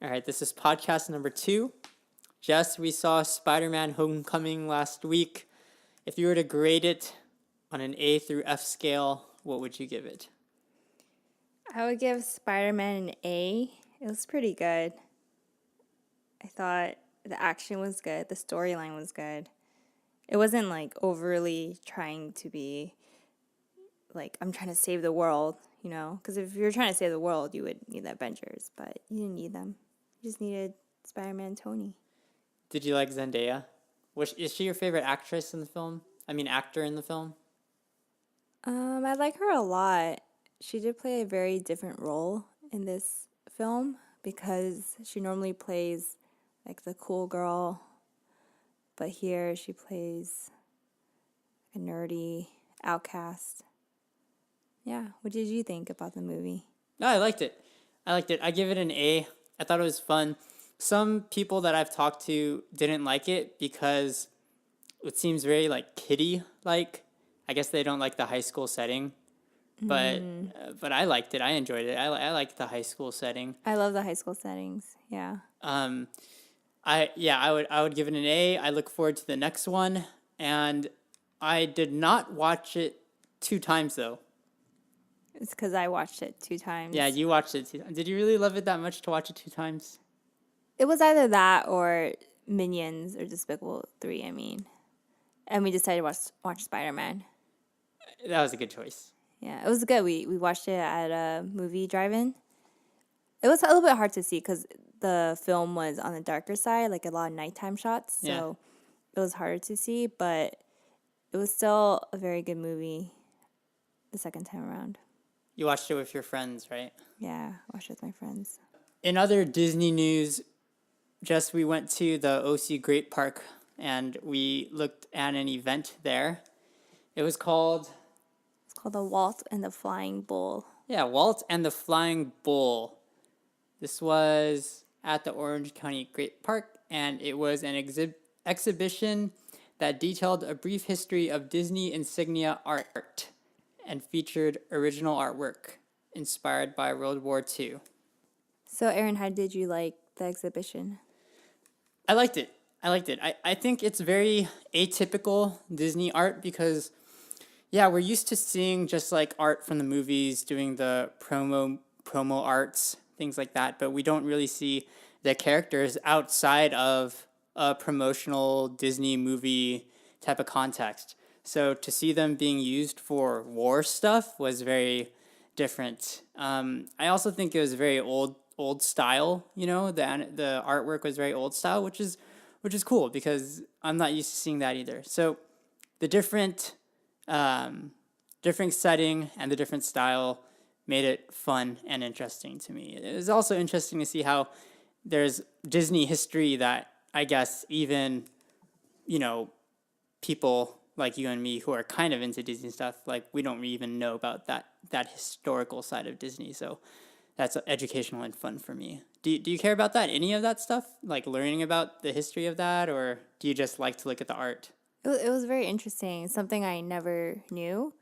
All right, this is podcast number 2. Jess, we saw Spider-Man Homecoming last week. If you were to grade it on an A through F scale, what would you give it? I would give Spider-Man an A. It was pretty good. I thought the action was good. The storyline was good. It wasn't like overly trying to be like, I'm trying to save the world, you know? Because if you're trying to save the world, you would need the Avengers, but you didn't need them. You just needed Spider-Man and Tony. Did you like Zendaya? Is she your favorite actress in the film? Actor in the film? I like her a lot. She did play a very different role in this film because she normally plays like the cool girl, but here she plays a nerdy outcast. Yeah, what did you think about the movie? No, I liked it. I give it an A. I thought it was fun. Some people that I've talked to didn't like it because it seems very like kiddie like. I guess they don't like the high school setting, but but I liked it. I enjoyed it. I liked the high school setting. I love the high school settings. Yeah. I would give it an A. I look forward to the next one, and I did not watch it 2 times though. It's because I watched it 2 times. Yeah, you watched it 2 times. Did you really love it that much to watch it 2 times? It was either that or Minions or Despicable 3, And we decided to watch Spider-Man. That was a good choice. Yeah, it was good. We watched it at a movie drive-in. It was a little bit hard to see because the film was on the darker side, like a lot of nighttime shots. So it was harder to see, but it was still a very good movie the second time around. You watched it with your friends, right? Yeah, I watched it with my friends. In other Disney news, Jess, we went to the OC Great Park and we looked at an event there. It was called... It's called The Walt and the Flying Bull. Yeah, Walt and the Flying Bull. This was at the Orange County Great Park, and it was an exhibition that detailed a brief history of Disney insignia art and featured original artwork inspired by World War II. So, Aaron, how did you like the exhibition? I liked it. I think it's very atypical Disney art because, yeah, we're used to seeing just like art from the movies, doing the promo arts, things like that, but we don't really see the characters outside of a promotional Disney movie type of context. So to see them being used for war stuff was very different. I also think it was very old style. You know, the artwork was very old style, which is cool because I'm not used to seeing that either. So the different setting and the different style made it fun and interesting to me. It was also interesting to see how there's Disney history that I guess even, people like you and me who are kind of into Disney stuff, like we don't even know about that historical side of Disney. So that's educational and fun for me. Do you care about that? Any of that stuff? Like learning about the history of that, or do you just like to look at the art? It was very interesting. Something I never knew.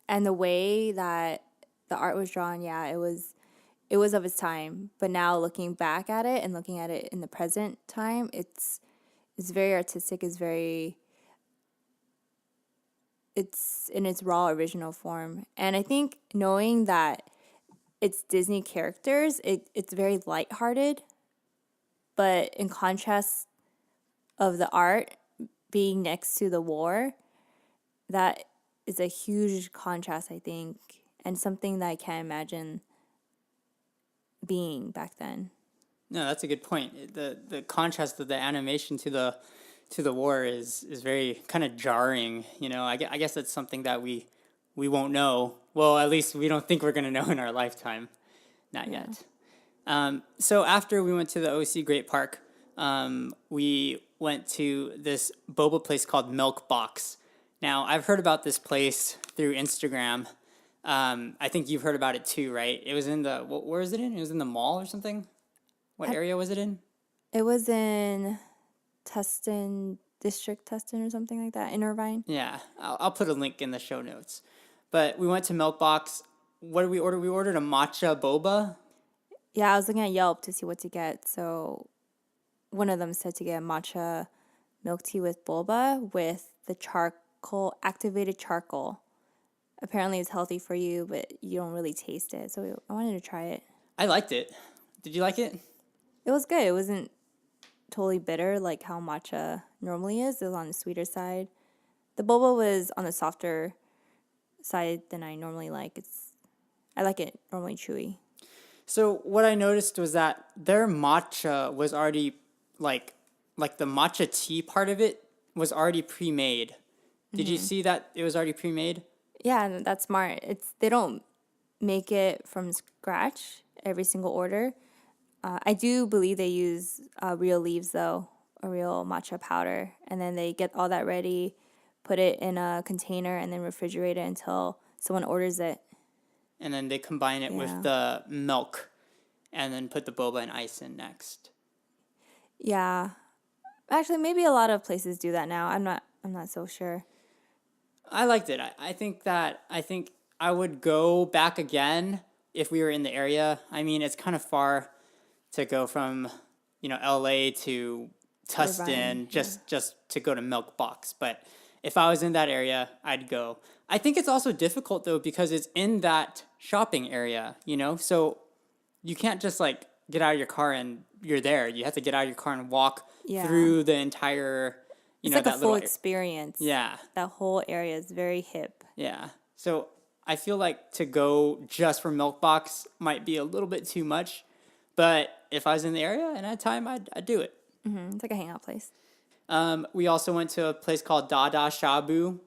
And the way that the art was drawn, yeah, it was of its time. But now looking back at it and looking at it in the present time, it's very artistic. It's in its raw original form. And I think knowing that it's Disney characters, it's very lighthearted. But in contrast of the art being next to the war, that is a huge contrast, I think, and something that I can't imagine being back then. No, that's a good point. The contrast of the animation to the war is very kind of jarring. I guess that's something that we won't know. Well, at least we don't think we're gonna know in our lifetime. Not yet. So after we went to the OC Great Park, we went to this boba place called Milk Box. Now, I've heard about this place through Instagram. I think you've heard about it too, right? It was in where is it in? It was in the mall or something? What area was it in? It was in District Tustin or something like that, in Irvine. Yeah, I'll put a link in the show notes. But we went to Milk Box. What did we order? We ordered a matcha boba. Yeah, I was looking at Yelp to see what to get. So one of them said to get matcha milk tea with boba with the activated charcoal. Apparently it's healthy for you, but you don't really taste it. So I wanted to try it. I liked it. Did you like it? It was good. It wasn't totally bitter like how matcha normally is. It was on the sweeter side. The boba was on the softer side than I normally like. I like it normally chewy. So what I noticed was that their matcha was already like the matcha tea part of it was already pre-made. Did you see that it was already pre-made? Yeah, and that's smart. They don't make it from scratch every single order. I do believe they use real leaves though, a real matcha powder, and then they get all that ready, put it in a container, and then refrigerate it until someone orders it. And then they combine it with Yeah. the milk and then put the boba and ice in next. Yeah, actually, maybe a lot of places do that now. I'm not so sure. I liked it. I think I would go back again if we were in the area. I mean, it's kind of far to go from, LA to Tustin Irvine, just to go to Milk Box, but if I was in that area, I'd go. I think it's also difficult though because it's in that shopping area, So you can't just like get out of your car and you're there. You have to get out of your car and walk Yeah. through the entire, It's like a that full little experience. yeah. That whole area is very hip. Yeah. So I feel like to go just for Milk Box might be a little bit too much, but if I was in the area and I had time, I'd do it. It's like a hangout place. We also went to a place called Dada Shabu.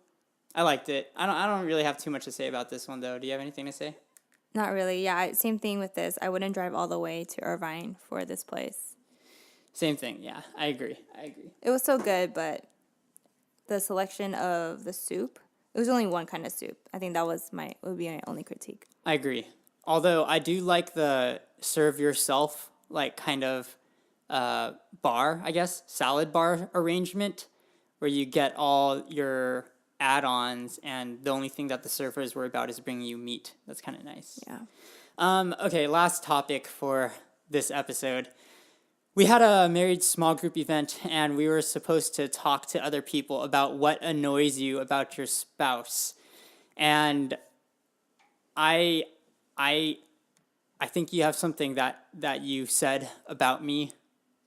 I liked it. I don't really have too much to say about this one though. Do you have anything to say? Not really. Yeah, same thing with this. I wouldn't drive all the way to Irvine for this place. Same thing. Yeah, I agree. It was so good, but the selection of the soup, it was only one kind of soup. I think that would be my only critique. I agree. Although I do like the serve yourself like kind of bar, I guess, salad bar arrangement where you get all your add-ons and the only thing that the servers worry about is bringing you meat. That's kind of nice. Yeah. Okay, last topic for this episode. We had a married small group event and we were supposed to talk to other people about what annoys you about your spouse. And I think you have something that you said about me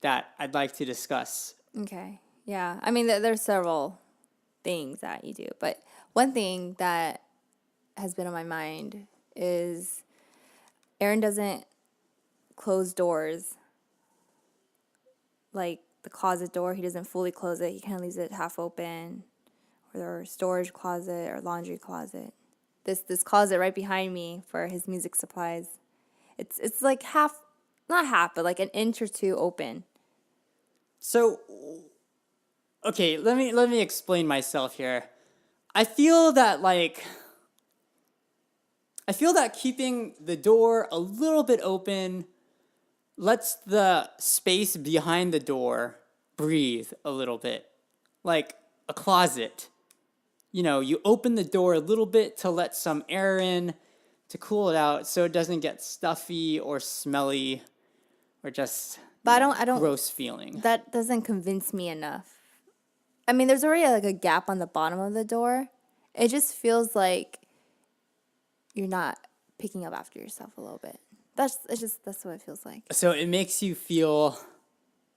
that I'd like to discuss. Okay. Yeah. I mean, there's several things that you do, but one thing that has been on my mind is Aaron doesn't close doors. Like the closet door, he doesn't fully close it. He kind of leaves it half open, or storage closet or laundry closet. This closet right behind me for his music supplies. It's like half, not half, but like an inch or two open. So, okay, let me explain myself here. I feel that keeping the door a little bit open lets the space behind the door breathe a little bit, like a closet. You open the door a little bit to let some air in, to cool it out so it doesn't get stuffy or smelly or just But I don't gross feeling. That doesn't convince me enough. I mean, there's already like a gap on the bottom of the door. It just feels like you're not picking up after yourself a little bit. That's what it feels like. So it makes you feel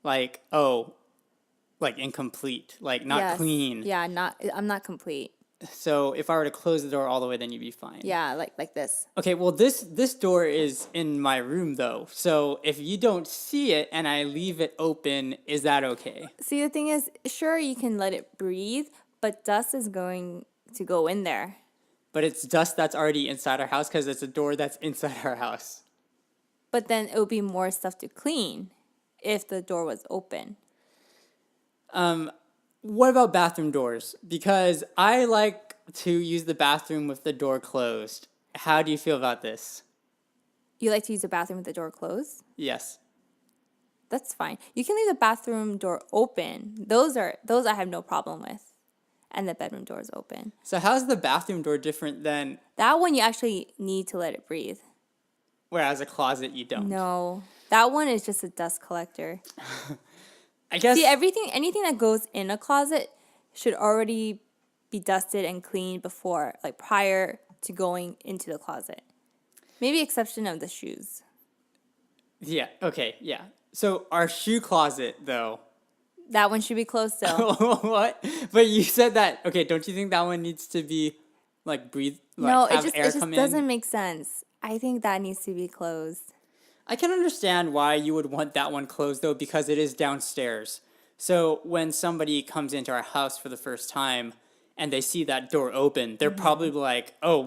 like, like incomplete, like not Yes. clean. Yeah, I'm not complete. So if I were to close the door all the way, then you'd be fine. Yeah, like this. Okay, well this door is in my room though. So if you don't see it and I leave it open, is that okay? See, the thing is, sure, you can let it breathe, but dust is going to go in there. But it's dust that's already inside our house because it's a door that's inside our house. But then it would be more stuff to clean if the door was open. What about bathroom doors? Because I like to use the bathroom with the door closed. How do you feel about this? You like to use the bathroom with the door closed? Yes. That's fine. You can leave the bathroom door open. Those I have no problem with. And the bedroom door is open. So how's the bathroom door different than... That one you actually need to let it breathe. whereas a closet you don't. No, that one is just a dust collector. I guess See, anything that goes in a closet should already be dusted and cleaned before, like prior to going into the closet. Maybe exception of the shoes. yeah, okay, yeah. So our shoe closet though. That one should be closed still. What? But you said that. Okay, don't you think that one needs to be like No, have it air just come doesn't in? make sense. I think that needs to be closed. I can understand why you would want that one closed though, because it is downstairs. So when somebody comes into our house for the first time and they see that door open, they're probably like, "Oh,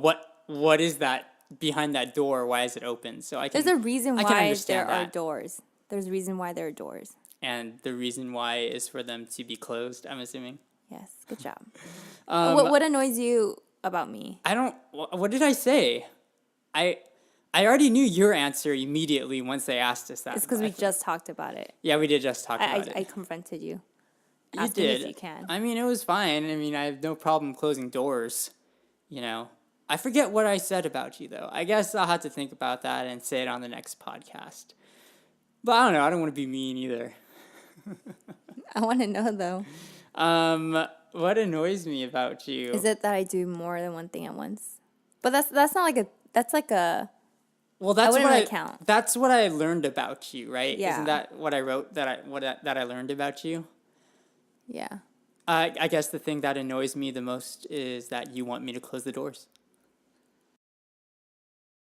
what is that behind that door? Why is it open?" So There's a reason I can why understand there are that. doors. There's a reason why there are doors. And the reason why is for them to be closed, I'm assuming. Yes, good job. Um, What annoys you about me? I don't. What did I say? I I already knew your answer immediately once they asked us that. It's because but we just talked about it. yeah, we did just talk about it. I confronted you. You Asked me if did. you can. I mean, it was fine. I mean, I have no problem closing doors. You know, I forget what I said about you though. I guess I'll have to think about that and say it on the next podcast. But I don't know. I don't want to be mean either. I want to know though. What annoys me about you? Is it that I do more than one thing at once? But that's not like a that's like a Well, that's wouldn't what really count. That's what I learned about you, right? Yeah. Isn't that what I wrote that I learned about you? yeah. I guess the thing that annoys me the most is that you want me to close the doors.